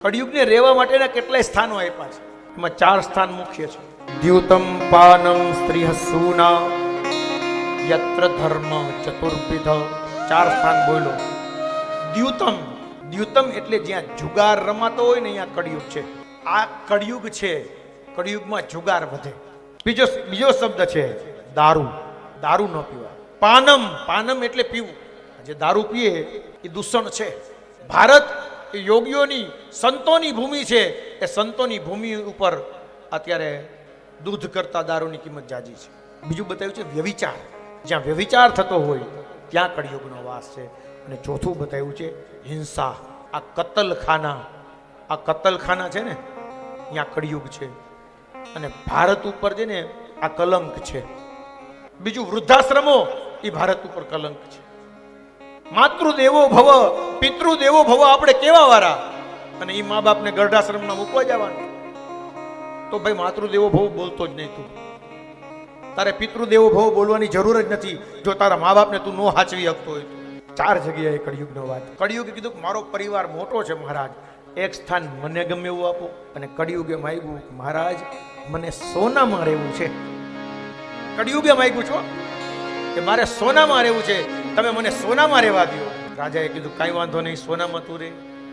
કળિયુગને રહેવા માટેના કેટલાય સ્થાનો આપ્યા છે. એમાં 4 સ્થાન મુખ્ય છે. દ્યુતમ પાનમ સ્ત્રીહ સૂના યત્ર ધર્મ ચતુર્વિધ. 4 સ્થાન બોલો. દ્યુતમ, દ્યુતમ એટલે જ્યાં જુગાર રમાતો હોય ને અહીંયા કળિયુગ છે. આ કળિયુગ છે. કળિયુગમાં જુગાર વધે. બીજો શબ્દ છે દારૂ. દારૂ ન પીવાય. પાનમ, પાનમ એટલે પીવું. જે દારૂ પીએ એ દૂષણ છે. ભારત એ યોગીઓની સંતોની ભૂમિ છે. એ સંતોની ભૂમિ ઉપર અત્યારે દૂધ કરતા દારૂની કિંમત જાજી છે. બીજું બતાવ્યું છે વ્યભિચાર. જ્યાં વ્યભિચાર થતો હોય ત્યાં કળિયુગનો વાસ છે. અને ચોથું બતાવ્યું છે હિંસા. આ કતલખાના છે ને ત્યાં કળિયુગ છે. અને ભારત ઉપર છે ને આ કલંક છે. બીજું વૃદ્ધાશ્રમો એ ભારત ઉપર કલંક છે. માતૃદેવો ભવ પિતૃદેવો ભવ આપણે કેવા વાળા, અને એ મા બાપને ગર્ઢાશ્રમમાં મૂકવા જવાનું. તો ભાઈ માતૃદેવો ભવ બોલતો જ નહીં. તું તારે પિતૃદેવો ભવ બોલવાની જરૂર જ નથી જો તારા મા બાપને તું નો હાચવી શકતો હોય. 4 જગ્યાએ કળિયુગનો વાત. કળિયુગે કીધું કે મારો પરિવાર મોટો છે મહારાજ, એક સ્થાન મને ગમે એવું આપો. અને કળિયુગે માંગ્યું મહારાજ મને સોનામાં રહેવું છે. કળિયુગે માંગ્યું છો કે મારે સોનામાં રહેવું છે, તમે મને સોનામાં રહેવા દો. રાજાએ કીધું કાંઈ વાંધો નહીં, સોનામાં તું રહે.